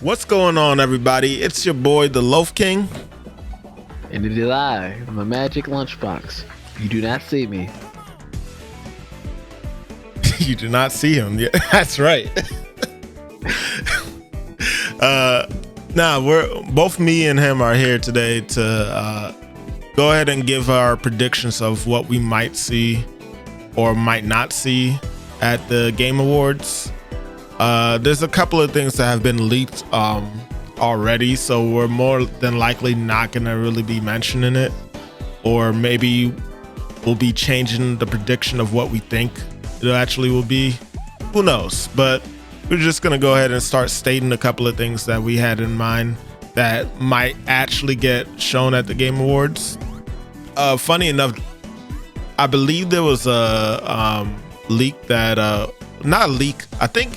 What's going on, everybody? It's your boy, the Loaf King. And it is I, my magic lunchbox. You do not see me. You do not see him. Yeah, that's right. We're both me and him are here today to go ahead and give our predictions of what we might see or might not see at the Game Awards. There's a couple of things that have been leaked already, so we're more than likely not gonna really be mentioning it, or maybe we'll be changing the prediction of what we think it actually will be. Who knows? But we're just gonna go ahead and start stating a couple of things that we had in mind that might actually get shown at the Game Awards. Funny enough, I believe there was a leak that not a leak. I think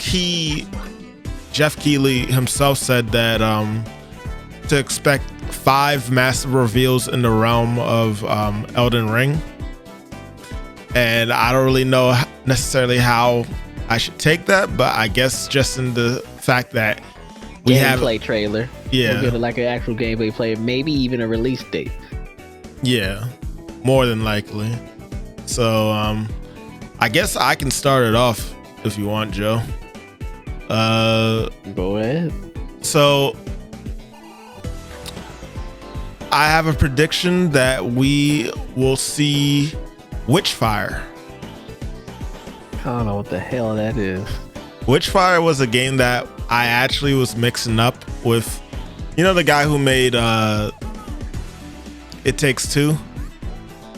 Jeff Keighley himself said that to expect 5 massive reveals in the realm of Elden Ring. And I don't really know necessarily how I should take that, but I guess just in the fact that we have gameplay trailer. Yeah. We'll get like an actual gameplay player, maybe even a release date. Yeah, more than likely. So I guess I can start it off if you want, Joe. Go ahead. So I have a prediction that we will see Witchfire. I don't know what the hell that is. Witchfire was a game that I actually was mixing up with, the guy who made It Takes Two.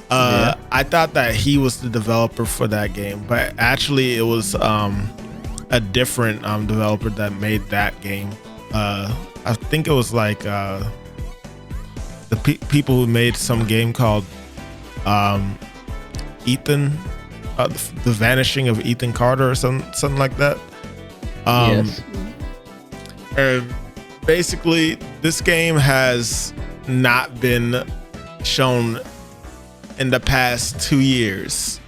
Yeah. I thought that he was the developer for that game, but actually it was a different developer that made that game. I think it was like the people who made some game called Ethan, the Vanishing of Ethan Carter or something like that. Yes. And basically, this game has not been shown in the past 2 years,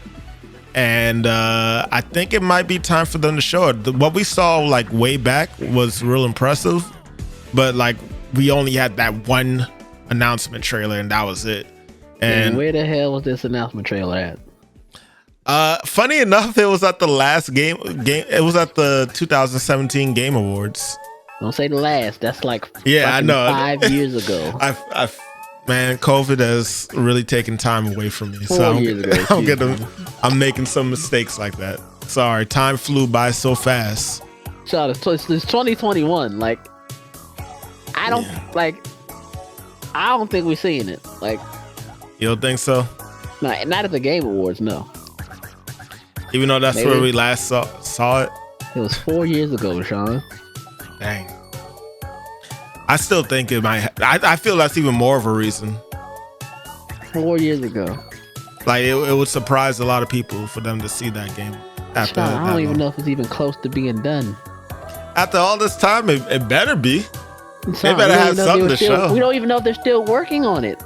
and I think it might be time for them to show it. What we saw like way back was real impressive, but like we only had that one announcement trailer and that was it. And where the hell was this announcement trailer at? Funny enough, it was at the last game. It was at the 2017 Game Awards. Don't say the last. That's like I know 5 years ago. Man, COVID has really taken time away from me. 4 years ago. I'm making some mistakes like that. Sorry, time flew by so fast. So it's 2021. Like, I don't think we're seeing it. Like, you don't think so? not at the Game Awards. No. Even though that's Maybe. where we last saw it. It was 4 years ago, Sean. Dang. I still think it might. I feel that's even more of a reason. 4 years ago. Like it would surprise a lot of people for them to see that game. After Sean, I don't even long. know if it's even close to being done. After all this time, it better be. Sean, They better have something to show. We don't even know if they're still working on it.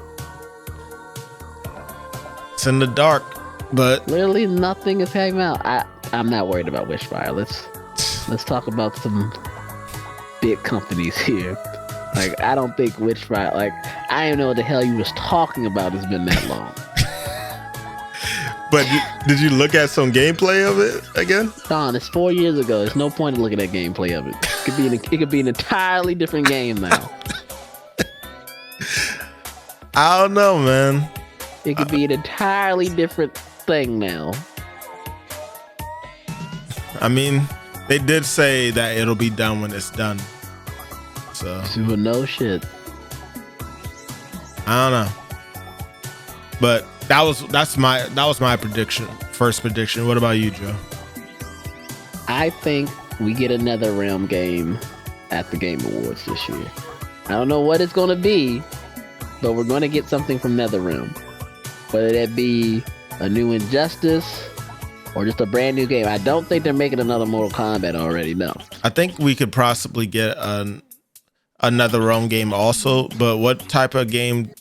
It's in the dark, but Literally nothing is hanging out. I'm not worried about Witchfire. Let's talk about some big companies here. Like, I don't think Witchfire, like, I don't know what the hell you was talking about. It's been that long. But did you look at some gameplay of it again? Sean, it's 4 years ago. There's no point in looking at gameplay of it. It could be an entirely different game now. I don't know, man. It could be an entirely different thing now. I mean, they did say that it'll be done when it's done. So Super no shit. I don't know. But that was my prediction. First prediction. What about you, Joe? I think we get another Realm game at the Game Awards this year. I don't know what it's going to be, but we're going to get something from NetherRealm. Whether that be a new Injustice or just a brand new game. I don't think they're making another Mortal Kombat already, no. I think we could possibly get another Realm game also, but what type of game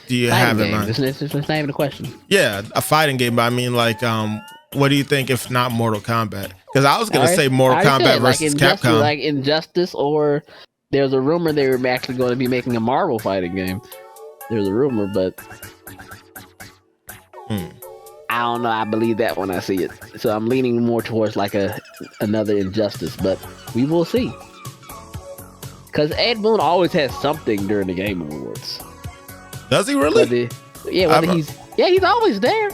do you have in mind? It's not even a question. Yeah, a fighting game, but I mean, like, what do you think if not Mortal Kombat? Because I was gonna say Mortal Kombat versus Injustice, Capcom. like Injustice, or There's a rumor they were actually going to be making a Marvel fighting game. There's a rumor, but I don't know. I believe that when I see it. So I'm leaning more towards like another Injustice, but we will see. Because Ed Boon always has something during the Game Awards. Does he really? He's always there.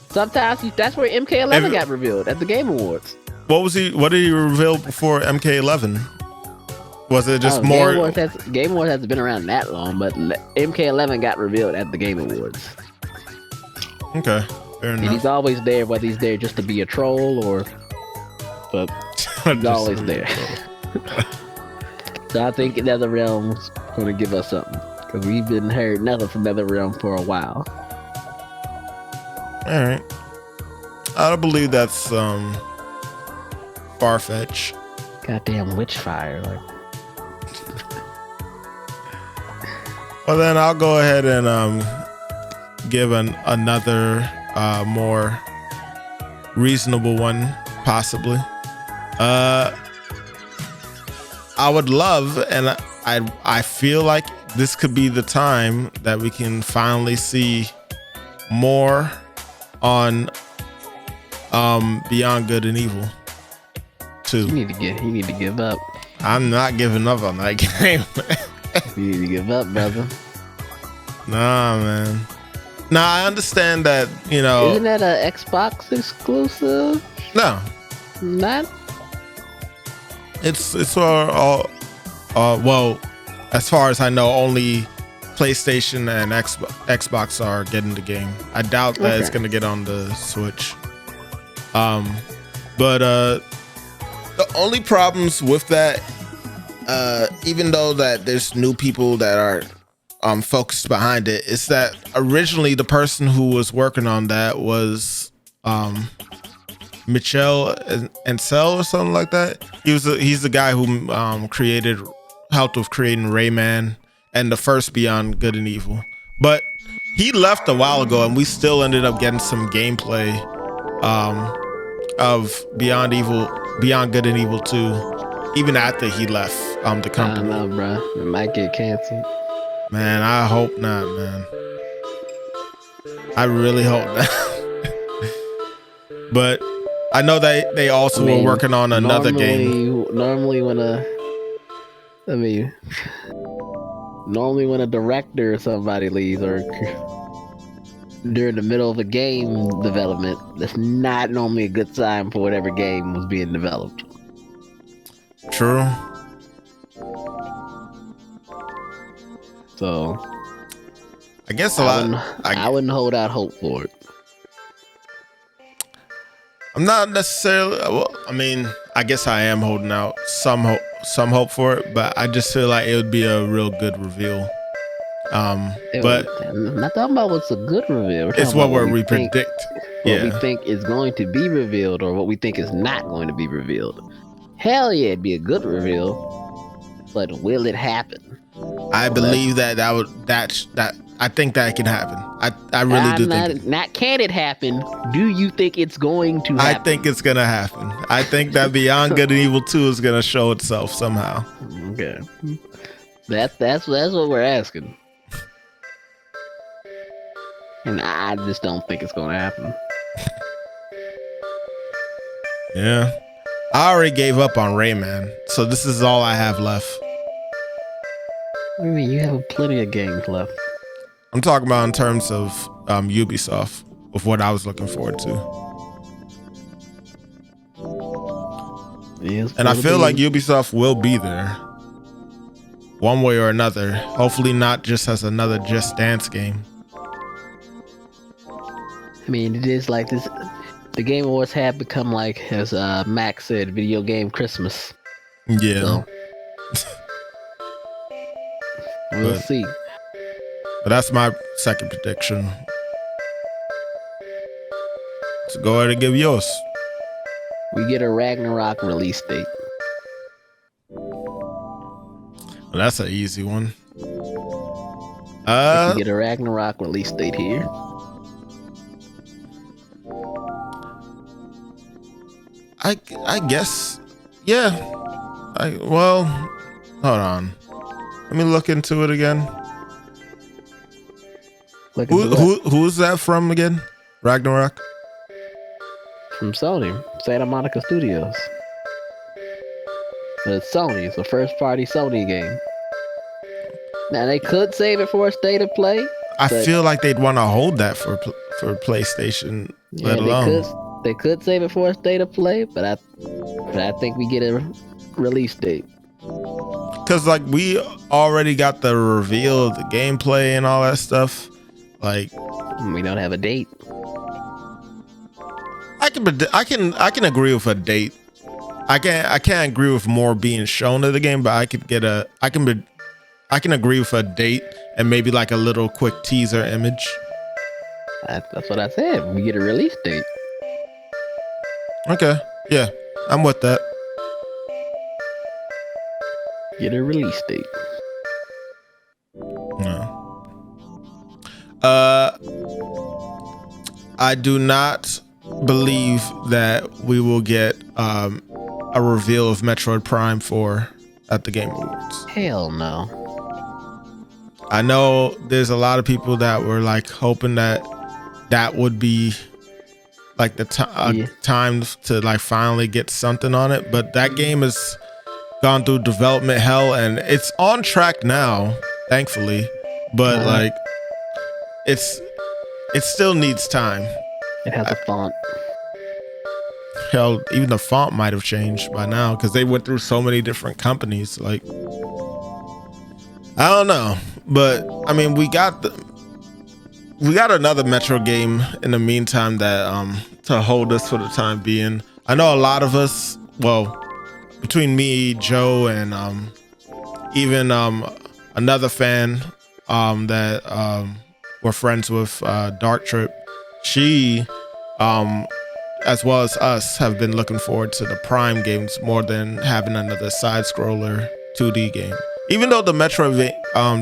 Sometimes that's where MK11 got revealed at the Game Awards. What did he reveal before MK11? Was it just more? Game Awards hasn't been around that long, but MK11 got revealed at the Game Awards. Okay, fair enough. And he's always there, whether he's there just to be a troll but he's always there. So I think NetherRealm's going to give us something, because we've been heard nothing from NetherRealm for a while. All right, I don't believe that's far-fetched. Goddamn Witchfire, like. Well, then I'll go ahead and give another more reasonable one, possibly. I would love, and I feel like this could be the time that we can finally see more on Beyond Good and Evil 2. You need to give up. I'm not giving up on that game. You need to give up, brother. Nah, man. Nah, I understand that, you know. Isn't that an Xbox exclusive? No. Not? It's all well, as far as I know, only PlayStation and Xbox are getting the game. I doubt that it's gonna get on the Switch. But the only problems with that, even though that there's new people that are focused behind it, is that originally the person who was working on that was Michel Ancel or something like that. He's the guy who helped with creating Rayman and the first Beyond Good and Evil. But he left a while ago, and we still ended up getting some gameplay of Beyond Good and Evil 2, even after he left the company. I don't know, bro. It might get canceled. Man, I hope not, man. I really hope not. But I know that they also were working on another game. Normally when a director or somebody leaves, or during the middle of a game development, that's not normally a good sign for whatever game was being developed. True. So I guess I wouldn't hold out hope for it. I'm not necessarily. Well, I mean, I guess I am holding out some hope for it, but I just feel like it would be a real good reveal. But I'm not talking about what's a good reveal. It's what we predict. What we think is going to be revealed, or what we think is not going to be revealed. Hell yeah, it'd be a good reveal, but will it happen? I believe that I think that can happen. I really do think. Not can it happen? Do you think it's going to happen? I think it's gonna happen. I think that Beyond Good and Evil 2 is gonna show itself somehow. Okay, that's what we're asking, and I just don't think it's gonna happen. Yeah, I already gave up on Rayman, so this is all I have left. What do you mean? You have plenty of games left. I'm talking about in terms of Ubisoft, of what I was looking forward to. And I feel like Ubisoft will be there, one way or another. Hopefully not just as another Just Dance game. I mean, it is like this. The Game Awards have become, like, as Max said, video game Christmas. Yeah. So, we'll see. But that's my second prediction. So go ahead and give yours. We get a Ragnarok release date. Well, that's an easy one. We get a Ragnarok release date here. I guess, yeah. Well, hold on. Let me look into it again. Who's that from again? Ragnarok? From Sony, Santa Monica Studios. It's Sony. It's a first-party Sony game. Now they could save it for a state of play. I feel like they'd want to hold that for PlayStation, let alone. They could save it for a state of play, but I think we get a release date. Because like we already got the reveal, the gameplay, and all that stuff. Like we don't have a date. I can agree with a date. I can't agree with more being shown of the game, but I can agree with a date and maybe like a little quick teaser image. That's what I said. We get a release date. Okay. Yeah, I'm with that. Get a release date. No. I do not believe that we will get a reveal of Metroid Prime 4 at the Game Awards. Hell no. I know there's a lot of people that were like hoping that would be like the time to like finally get something on it, but that game has gone through development hell and it's on track now, thankfully, but like it still needs time. It has a font. Hell, even the font might have changed by now because they went through so many different companies. Like, I don't know, but I mean, we got another Metro game in the meantime that to hold us for the time being. I know a lot of us, well, between me, Joe, and even another fan that we're friends with, Dark Trip, she as well as us have been looking forward to the Prime games more than having another side scroller 2D game. Even though the Metroid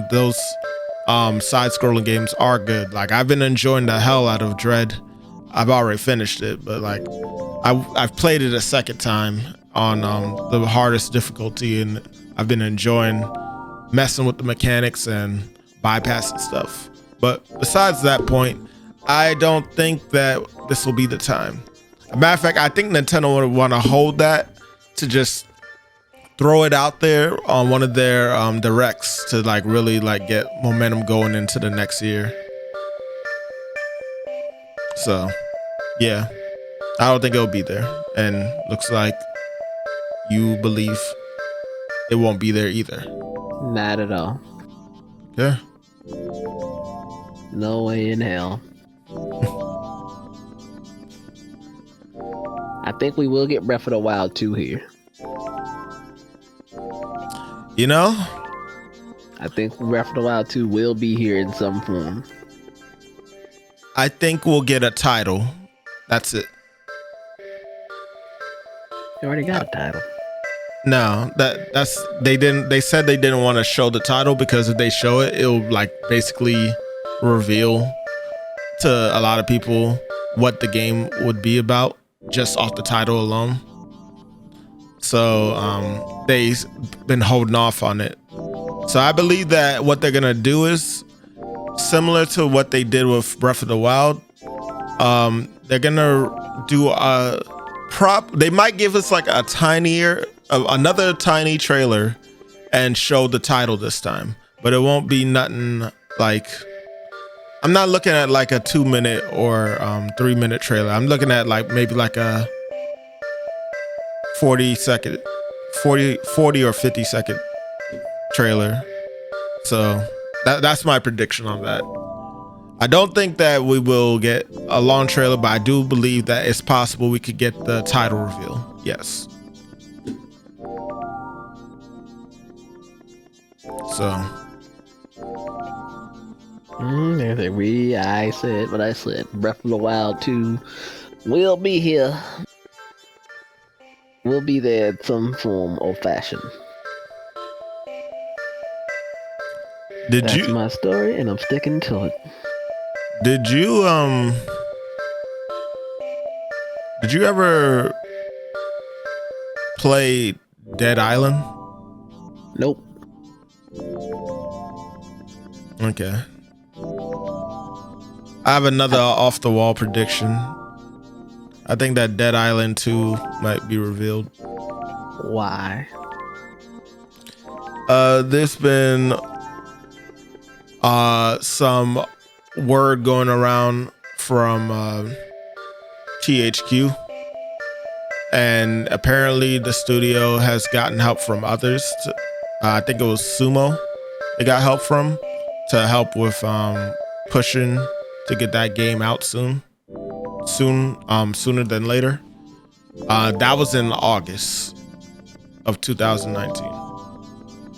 those side scrolling games are good. Like I've been enjoying the hell out of Dread. I've already finished it, but like I've played it a second time on the hardest difficulty, and I've been enjoying messing with the mechanics and bypassing stuff. But besides that point, I don't think that this will be the time. As a matter of fact, I think Nintendo would want to hold that to just throw it out there on one of their directs to like really like get momentum going into the next year. So yeah, I don't think it'll be there, and looks like you believe it won't be there either. Not at all. Yeah. No way in hell. I think we will get Breath of the Wild 2 here. You know? I think Breath of the Wild 2 will be here in some form. I think we'll get a title. That's it. You already got a title. No, they said they didn't want to show the title because if they show it, it'll like basically reveal to a lot of people what the game would be about just off the title alone. So they've been holding off on it. So I believe that what they're gonna do is similar to what they did with Breath of the Wild. They're gonna do a prop. They might give us like another tiny trailer and show the title this time, but it won't be nothing like. I'm not looking at like a 2-minute or 3-minute trailer. I'm looking at like maybe like a 40 or 50 second trailer. So that's my prediction on that. I don't think that we will get a long trailer, but I do believe that it's possible we could get the title reveal. Yes. So. I said what I said. Breath of the Wild 2 will be here. We'll be there in some form or fashion. That's my story, and I'm sticking to it. Did you ever play Dead Island? Nope. Okay. I have another off the wall prediction. I think that Dead Island 2 might be revealed. Why? There's been some word going around from THQ, and apparently the studio has gotten help from others. I think it was Sumo. They got help from to help with pushing to get that game out sooner than later. That was in August of 2019.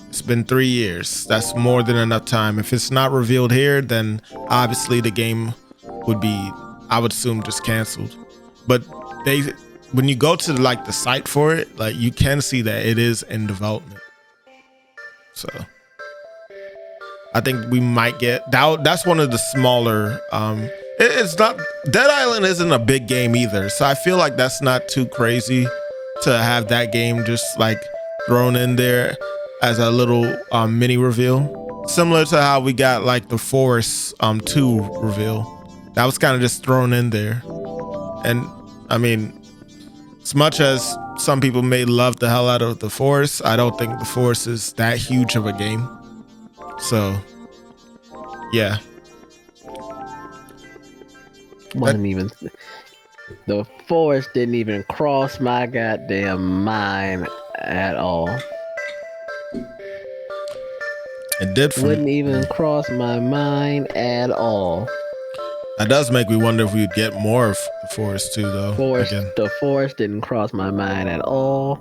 It's been 3 years. That's more than enough time. If it's not revealed here, then obviously the game would be, I would assume, just canceled. But when you go to like the site for it, like you can see that it is in development. So I think we might get that. That's one of the smaller. It's not, Dead Island isn't a big game either, so I feel like that's not too crazy to have that game just like thrown in there as a little mini reveal, similar to how we got like the Forest 2 reveal. That was kind of just thrown in there. And I mean, as much as some people may love the hell out of the Forest, I don't think the Forest is that huge of a game. So yeah. Wasn't even, the Forest didn't even cross my goddamn mind at all. It did for Wouldn't even cross my mind at all. That does make me wonder if we'd get more of the Forest 2 though. The Forest didn't cross my mind at all.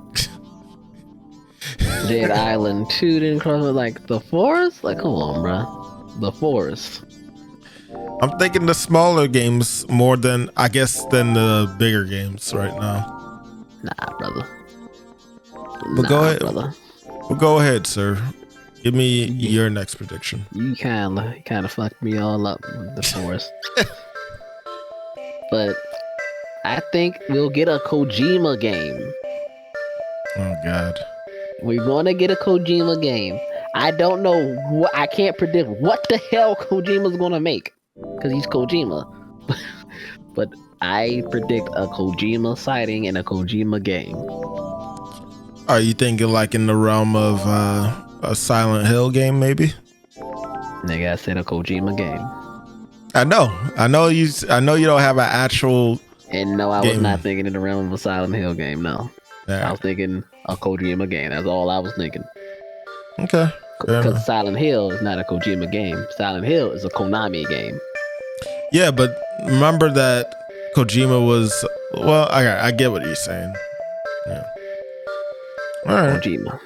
Dead Island 2 didn't cross my, like the Forest? Like, come on, bro. The Forest. I'm thinking the smaller games more than, I guess, than the bigger games right now. Nah, brother. But go ahead. Brother. Well, go ahead, sir. Give me your next prediction. You kind of fucked me all up with the Forest. But I think we'll get a Kojima game. Oh God. We're gonna get a Kojima game. I don't know what, I can't predict what the hell Kojima's gonna make, because he's Kojima. But I predict a Kojima sighting and a Kojima game. Are you thinking like in the realm of a Silent Hill game, maybe? Nigga, I said a Kojima game. I know you don't have an actual. And no, I game. was not thinking in the realm of a Silent Hill game. No, Yeah. I was thinking a Kojima game. That's all I was thinking. Okay. Because Silent Hill is not a Kojima game. Silent Hill is a Konami game. Yeah, but remember that Kojima was, well, I get what you're saying. Yeah. All right. Kojima.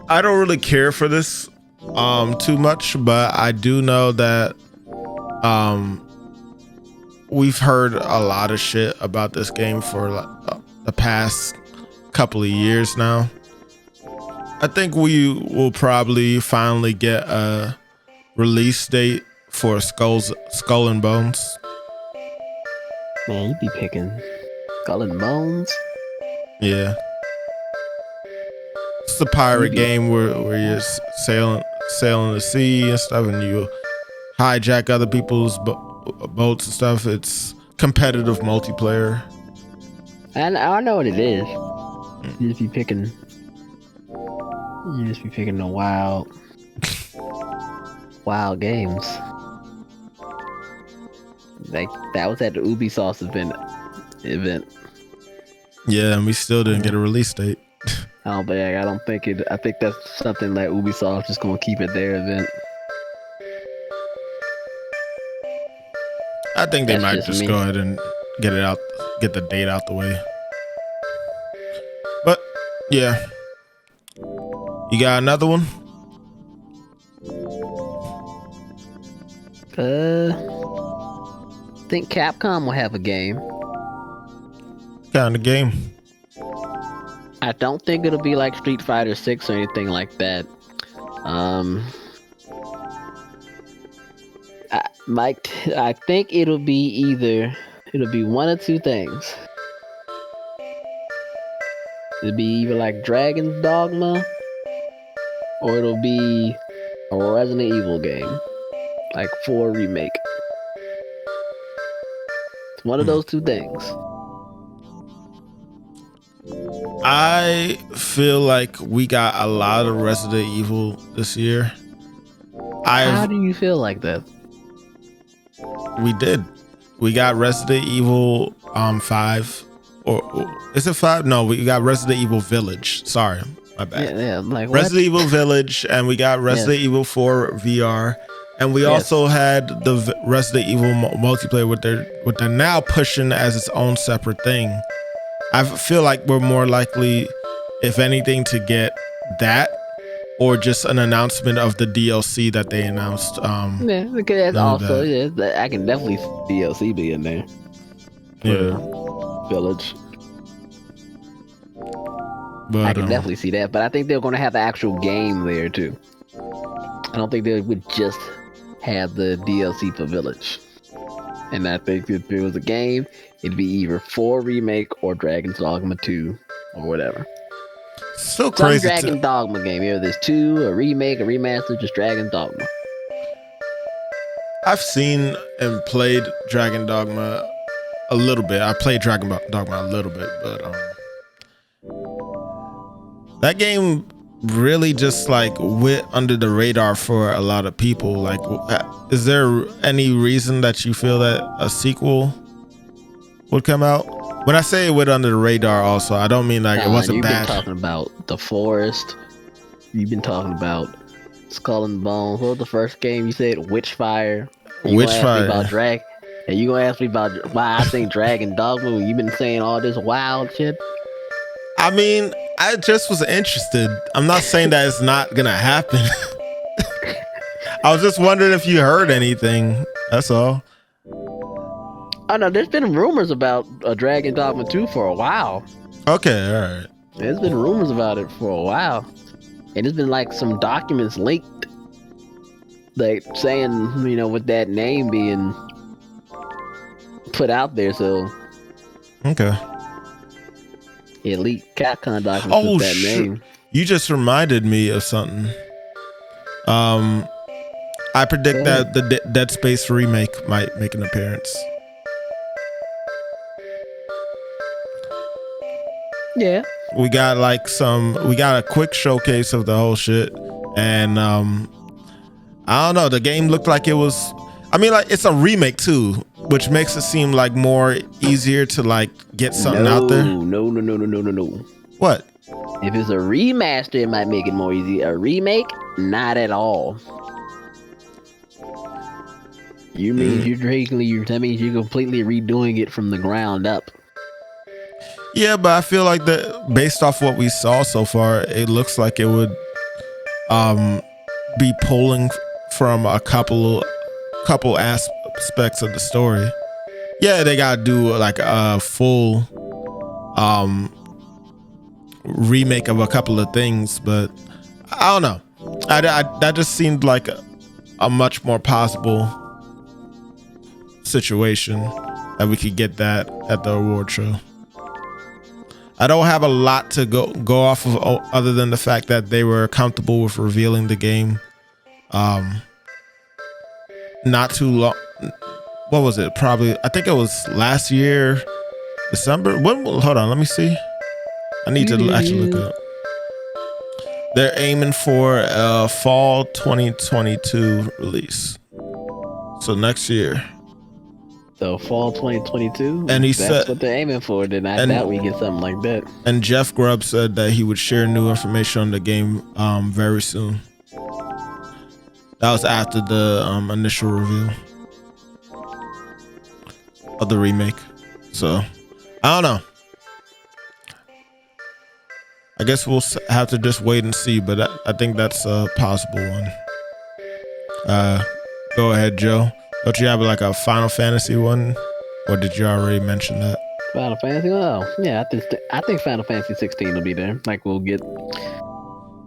I don't really care for this too much, but I do know that we've heard a lot of shit about this game for the past couple of years now. I think we will probably finally get a release date for Skull and Bones. Man, you be picking Skull and Bones? Yeah. It's a pirate game where you're sailing the sea and stuff, and you hijack other people's boats and stuff. It's competitive multiplayer. And I know what it is. You just be picking the wild games. Like that was at the Ubisoft event. Yeah, and we still didn't get a release date. I don't think it. I think that's something that Ubisoft just gonna keep at their event. I think they That's might just just me. go ahead and get the date out the way. But yeah, you got another one? I think Capcom will have a game. Kind of game. I don't think it'll be like Street Fighter 6 or anything like that. I think it'll be one of two things. It'll be either like Dragon's Dogma, or it'll be a Resident Evil game, like 4 remake. It's one of those two things. I feel like we got a lot of Resident Evil this year. How do you feel like that? We did. We got Resident Evil 5. Or is it 5? No, we got Resident Evil Village. Sorry, my bad. Yeah, like Resident Evil Village, and we got Resident Evil 4 VR. And we also had the Resident Evil multiplayer, what they're now pushing as its own separate thing. I feel like we're more likely, if anything, to get that or just an announcement of the DLC that they announced. Yeah, because also, I can definitely see DLC be in there. Yeah. Village. But, I can definitely see that, but I think they're going to have the actual game there too. I don't think they would just have the DLC for Village. And I think if it was a game, it'd be either 4 remake or Dragon's Dogma 2 or whatever. So crazy. Some Dragon Dogma game. Either there's 2, a remake, a remaster, just Dragon Dogma. I've seen and played Dragon Dogma a little bit. I played Dragon Dogma a little bit, but that game really just like went under the radar for a lot of people. Like, is there any reason that you feel that a sequel would come out? When I say it went under the radar, also, I don't mean like it wasn't bad. You've been talking about The Forest. You've been talking about Skull and Bones. What was the first game you said? Witchfire. Witchfire. About Dragon. And you gonna ask me about why I think Dragon Dogma when you've been saying all this wild shit? I mean, I just was interested. I'm not saying that it's not gonna happen. I was just wondering if you heard anything. That's all. Oh no, there's been rumors about a Dragon Dogma 2 for a while. Okay, all right. There's been rumors about it for a while. And there's been like some documents leaked, like saying, you know, with that name being put out there, so okay. Yeah, leaked Capcom documents with that name. You just reminded me of something. I predict that the Dead Space remake might make an appearance. Yeah. We got a quick showcase of the whole shit, and I don't know, the game looked like it was, I mean, like, it's a remake too, which makes it seem like more easier to like get something out there. No. What? If it's a remaster, it might make it more easy. A remake, not at all. You mean that means you're completely redoing it from the ground up. Yeah, but I feel like that based off what we saw so far, it looks like it would be pulling from a couple aspects of the story. Yeah, they gotta do like a full remake of a couple of things, but I don't know. That just seemed like a much more possible situation that we could get that at the award show. I don't have a lot to go off of other than the fact that they were comfortable with revealing the game. Not too long. What was it? Probably, I think it was last year, December. Hold on, let me see. I need to actually look it up. They're aiming for a fall 2022 release. So next year. So fall 2022? And that's what they're aiming for. Then I doubt we get something like that. And Jeff Grubb said that he would share new information on the game very soon. That was after the initial reveal of the remake. So, I don't know. I guess we'll have to just wait and see, but I think that's a possible one. Go ahead, Joe. Don't you have like a Final Fantasy one? Or did you already mention that? Final Fantasy? Oh, yeah. I think Final Fantasy 16 will be there. Like, we'll get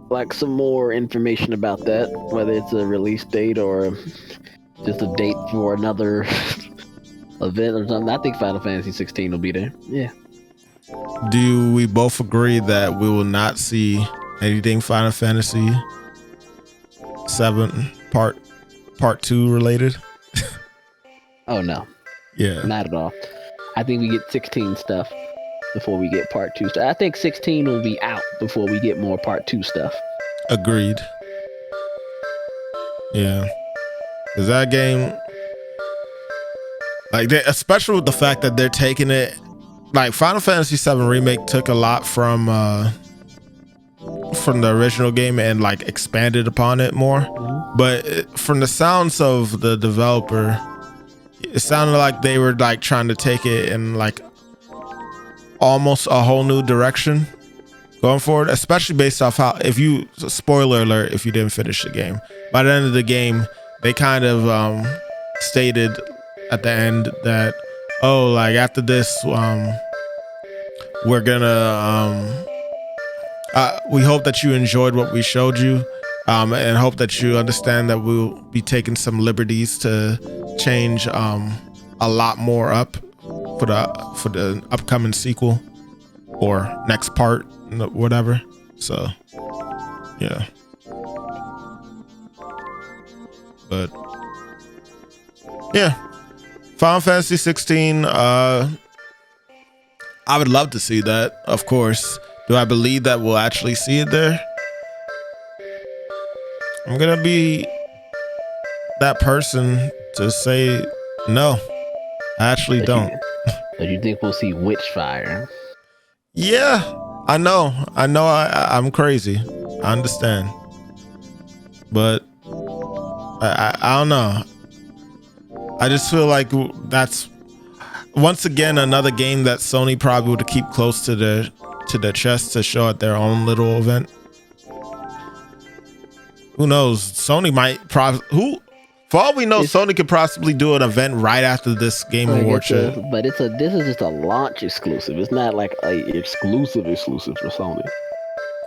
like some more information about that, whether it's a release date or just a date for another event or something. I think Final Fantasy 16 will be there. Yeah. do we both agree that we will not see anything Final Fantasy 7 part 2 related? Oh no, Yeah. not at all. I think we get 16 stuff before we get part 2 stuff. I think 16 will be out before we get more part 2 stuff. Agreed. Yeah. Is that game like especially with the fact that they're taking it like Final Fantasy 7 Remake took a lot from the original game and like expanded upon it more. But from the sounds of the developer, it sounded like they were like trying to take it in like almost a whole new direction going forward, especially based off how, if you, spoiler alert if you didn't finish the game, by the end of the game they kind of stated at the end that, oh, like after this we're gonna we hope that you enjoyed what we showed you, and hope that you understand that we'll be taking some liberties to change a lot more up for the upcoming sequel or next part, whatever. So yeah, but yeah, Final Fantasy 16. I would love to see that, of course. Do I believe that we'll actually see it there? I'm gonna be that person to say no. I actually don't. But you think we'll see Witchfire? Yeah, I know. I'm crazy. I understand, but I don't know. I just feel like that's once again another game that Sony probably would keep close to their chest to show at their own little event. Who knows? Sony might for all we know, Sony could possibly do an event right after this Game Award show. But this is just a launch exclusive. It's not like a exclusive for Sony.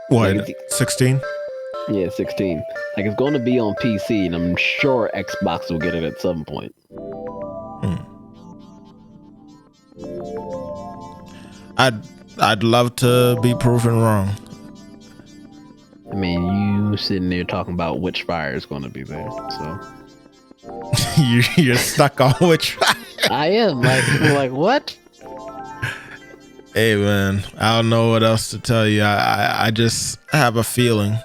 What, like 16? Yeah, 16. Like it's going to be on PC, and I'm sure Xbox will get it at some point. I'd love to be proven wrong. I mean, you sitting there talking about Witchfire is going to be there, so you're stuck on Witchfire. I am like what? Hey man, I don't know what else to tell you. I just have a feeling,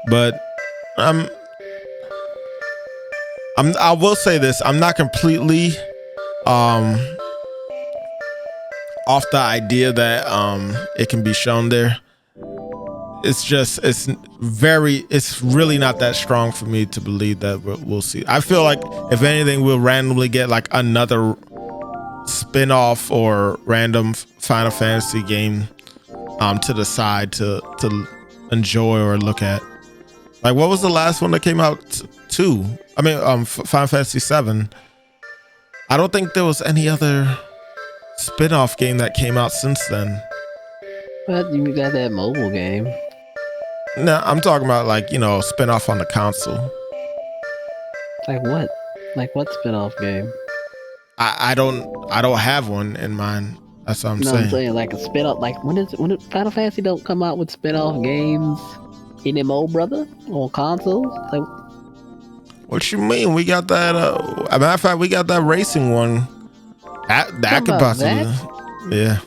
but I will say this: I'm not completely off the idea that it can be shown there. It's really not that strong for me to believe that we'll see. I feel like if anything, we'll randomly get like another spin-off or random Final Fantasy game to the side to enjoy or look at. Like, what was the last one that came out? Final Fantasy 7. I don't think there was any other spin-off game that came out since then. But you got that mobile game. No, I'm talking about like, spin-off on the console. Like what? Like what spin-off game? I don't have one in mind. That's what I'm saying. I'm saying like a spin-off. Like when Final Fantasy don't come out with spin-off games anymore, brother, on consoles? Like, what you mean? We got that. As a matter of fact, we got that racing one. That could possibly. That? Yeah.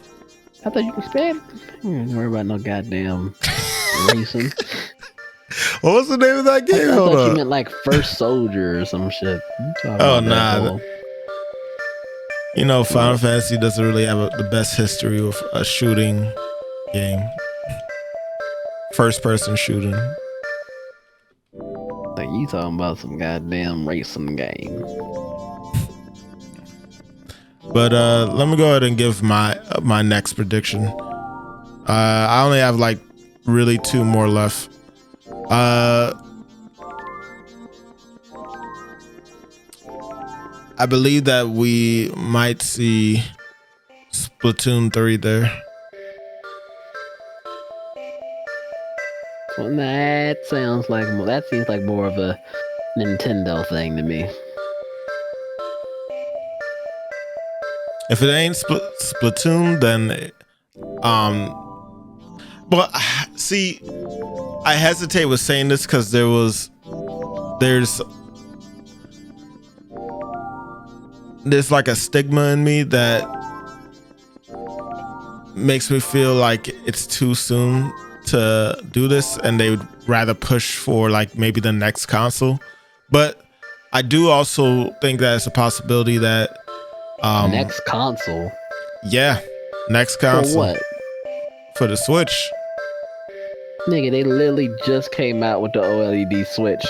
I thought you could spam. Don't worry about no goddamn racing. What was the name of that game? I thought you meant like First Soldier or some shit. Oh nah. Final Fantasy doesn't really have the best history with a shooting game. First person shooting. Like you talking about some goddamn racing game. But let me go ahead and give my next prediction. I only have like really 2 more left. I believe that we might see Splatoon 3 there. Well, that seems like more of a Nintendo thing to me. If it ain't Splatoon, then but see, I hesitate with saying this because there's like a stigma in me that makes me feel like it's too soon to do this, and they would rather push for like maybe the next console. But I do also think that it's a possibility that next console. Yeah, next console. For what? For the Switch. Nigga, they literally just came out with the OLED Switch.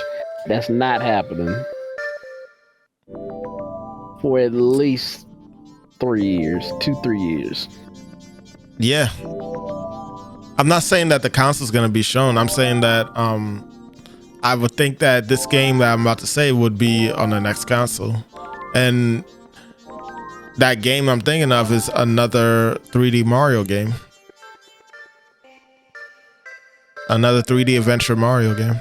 That's not happening for at least 3 years, 2-3 years. Yeah. I'm not saying that the console's gonna be shown. I'm saying that I would think that this game that I'm about to say would be on the next console. And that game I'm thinking of is another 3D Mario game. Another 3D adventure Mario game.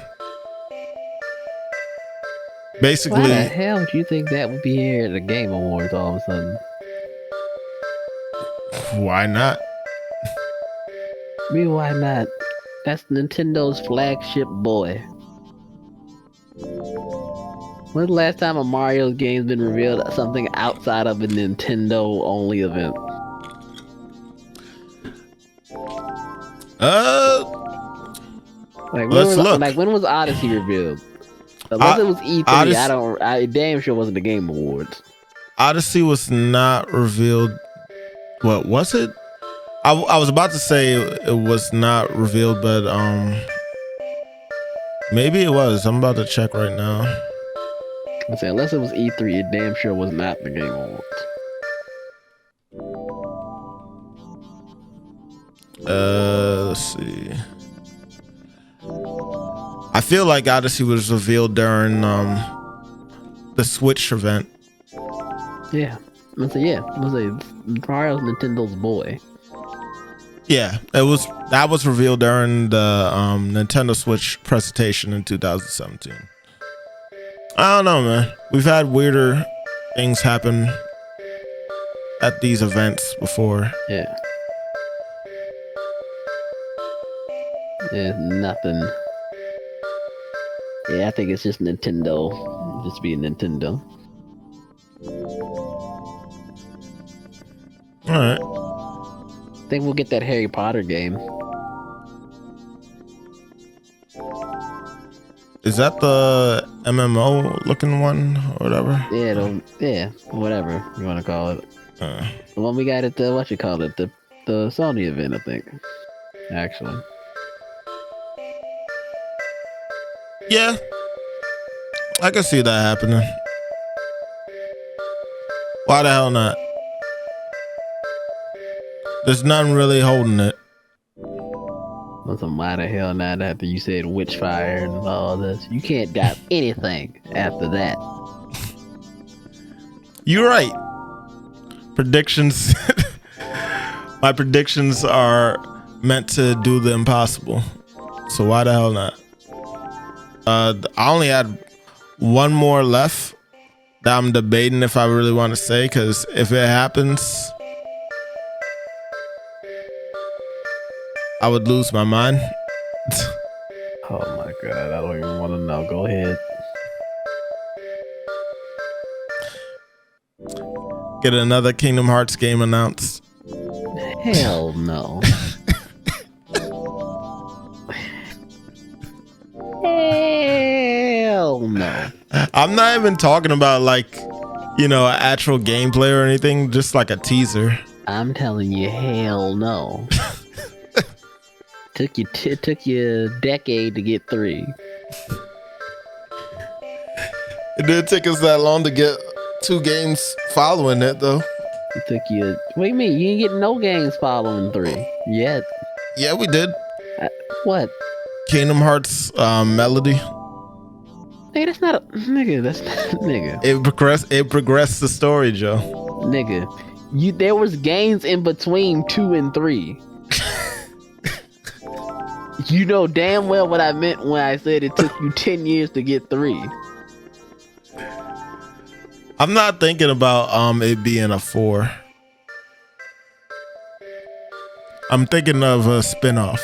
Basically, why the hell do you think that would be here at the Game Awards all of a sudden? Why not? I mean, why not? That's Nintendo's flagship boy. When's the last time a Mario game's been revealed something outside of a Nintendo only event? Let's look. Like, when was Odyssey revealed? Unless it was E3, I damn sure wasn't the Game Awards. Odyssey was not revealed. What was it? I was about to say it was not revealed, but maybe it was. I'm about to check right now. I say, unless it was E3, it damn sure was not the Game Awards. Let's see. I feel like Odyssey was revealed during the Switch event. Yeah. Let's say Mario's Nintendo's boy. Yeah, that was revealed during the Nintendo Switch presentation in 2017. I don't know, man. We've had weirder things happen at these events before. Yeah. Yeah, nothing. Yeah, I think it's just Nintendo. Just being Nintendo. Alright. I think we'll get that Harry Potter game. Is that the MMO looking one or whatever? Yeah, whatever you want to call it. The one we got at the the Sony event, I think. Actually. Yeah, I can see that happening. Why the hell not? There's nothing really holding it. Listen, why the hell not after you said Witchfire and all this? You can't doubt anything after that. You're right. Predictions. My predictions are meant to do the impossible. So why the hell not? I only had one more left that I'm debating if I really want to say, because if it happens, I would lose my mind. Oh my god, I don't even want to know. Go ahead. Get another Kingdom Hearts game announced. Hell no. Hell no. I'm not even talking about like, actual gameplay or anything, just like a teaser. I'm telling you, hell no. Took you a decade to get 3. It didn't take us that long to get 2 games following it, though. It took you. What do you mean? You ain't getting no games following 3 yet. Yeah, we did. What? Kingdom Hearts Melody. Nigga, that's not a nigga. That's not nigga. It progressed the story, Joe. Nigga, there was games in between 2 and 3. You know damn well what I meant when I said it took you 10 years to get 3. I'm not thinking about it being a 4. I'm thinking of a spinoff,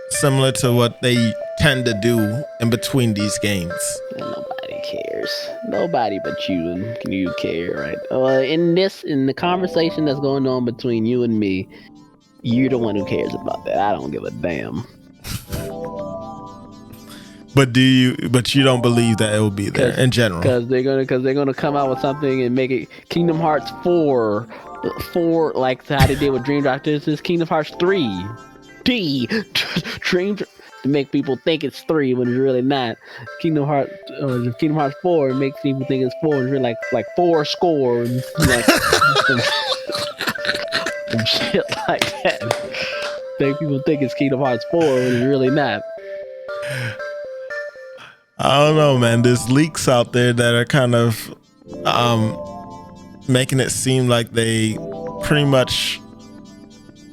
similar to what they tend to do in between these games. Nobody cares. Nobody but you and you care, right? In the conversation that's going on between you and me, you're the one who cares about that. I don't give a damn. But you don't believe that it will be there in general? Because they're gonna come out with something and make it Kingdom Hearts 4, like how they did with Dream Drop. This is Kingdom Hearts 3, Dream to make people think it's 3 when it's really not. Kingdom Hearts 4 makes people think it's 4 and it's really like 4 score and like some shit like that. Make people think it's Kingdom Hearts 4 when it's really not. I don't know, man. There's leaks out there that are kind of making it seem like they pretty much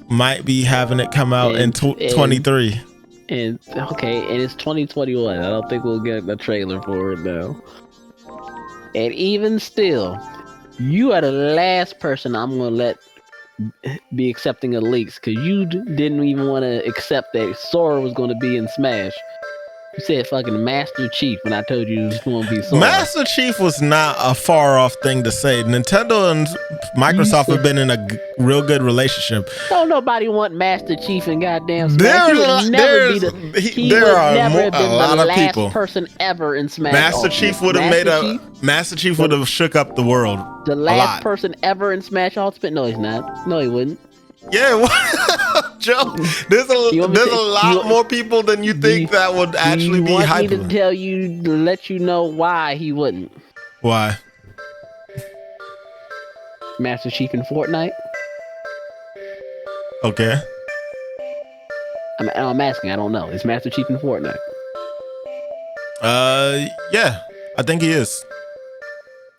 might be having it come out in 23. And it's 2021. I don't think we'll get a trailer for it now. And even still, you are the last person I'm gonna let be accepting of leaks, because you didn't even want to accept that Sora was going to be in Smash. You said fucking Master Chief when I told you it was going to be Sora. Master Chief was not a far off thing to say. Nintendo and Microsoft have been in a real good relationship. Don't nobody want Master Chief in goddamn Smash. There are a lot of people. Person ever in Smash. Master Chief would have shook up the world. The last person ever in Smash Ultimate? No, he's not. No, he wouldn't. Yeah, Joe. There's a lot more people than you think that would actually be hype. Me to let you know why he wouldn't. Why? Master Chief in Fortnite. Okay. I'm asking. I don't know. Is Master Chief in Fortnite? Yeah, I think he is.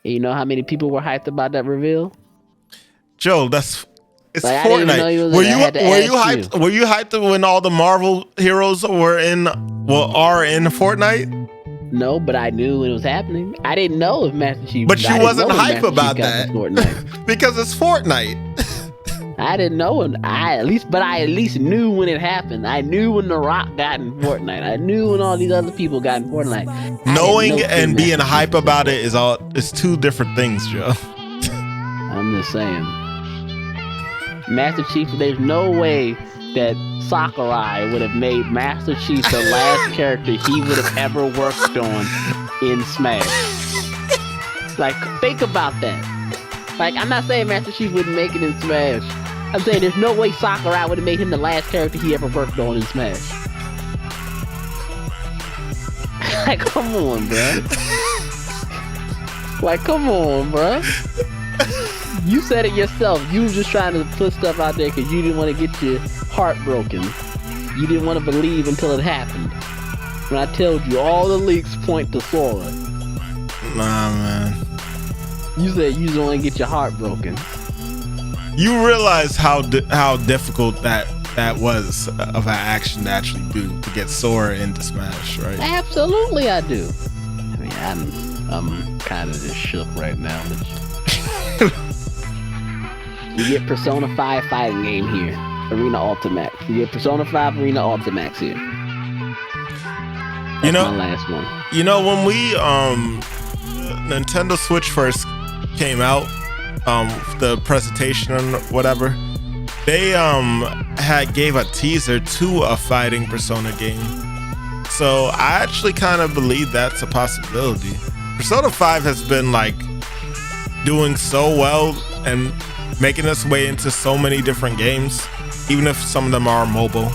You know how many people were hyped about that reveal? Joe, it's like, Fortnite. Were you hyped? Were you hyped when all the Marvel heroes are in Fortnite? No, but I knew when it was happening. I didn't know if Master Chief. But you wasn't hype about that because it's Fortnite. I didn't know, and I at least knew when it happened. I knew when The Rock got in Fortnite. I knew when all these other people got in Fortnite. Knowing and being hype about it is two different things, Joe. I'm just saying. Master Chief, there's no way that Sakurai would have made Master Chief the last character he would have ever worked on in Smash. Like, think about that. Like, I'm not saying Master Chief wouldn't make it in Smash. I'm saying there's no way Sakurai would have made him the last character he ever worked on in Smash. Like, come on, bruh. Like, come on, bruh. You said it yourself. You were just trying to put stuff out there because you didn't want to get your heart broken. You didn't want to believe until it happened. When I told you all the leaks point to Sora. Nah, man. You said you just want to get your heart broken. You realize how difficult that was of an action to actually do to get Sora into Smash, right? Absolutely, I do. I mean, I'm kind of just shook right now. You get Persona 5 fighting game here, Arena Ultimax. You get Persona 5 Arena Ultimax here. That's my last one. You know, when we Nintendo Switch first came out, the presentation or whatever, they gave a teaser to a fighting Persona game. So I actually kind of believe that's a possibility. Persona 5 has been like doing so well and making its way into so many different games, even if some of them are mobile.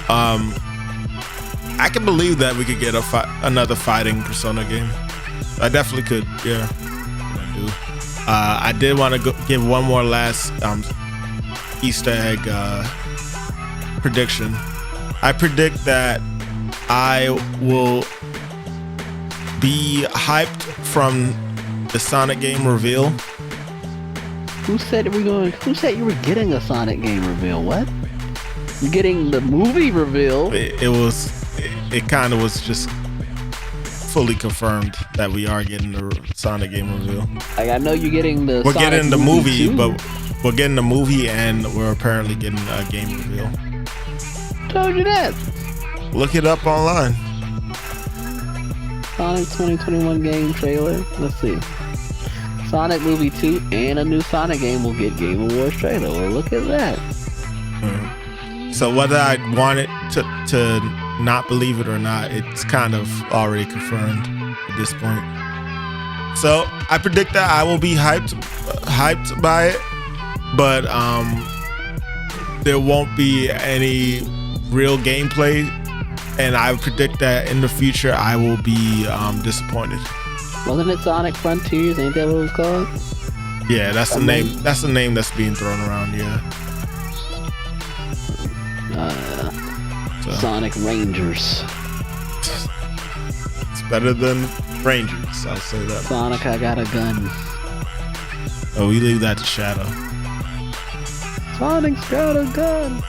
I can believe that we could get another fighting Persona game. I definitely could, yeah. I do. I did want to give one more last Easter egg prediction. I predict that I will be hyped from the Sonic game reveal. Who said you were getting a Sonic game reveal? What? You're getting the movie reveal? It kind of was just fully confirmed that we are getting the Sonic game reveal. Like, I know you're getting the. We're Sonic getting the movie, too. but we're getting a movie and we're apparently getting a game reveal. Told you that. Look it up online. Sonic 2021 game trailer. Let's see. Sonic Movie 2 and a new Sonic game will get Game Awards trailer. Well, look at that. So whether I wanted to not believe it or not, it's kind of already confirmed at this point. So I predict that I will be hyped by it, but there won't be any real gameplay, and I predict that in the future I will be disappointed. Wasn't it Sonic Frontiers? Ain't that what it was called? Yeah, that's the name. That's the name that's being thrown around. Yeah. Sonic Rangers. It's better than Rangers. I'll say that. Sonic, I got a gun. Oh, we leave that to Shadow. Sonic's got a gun.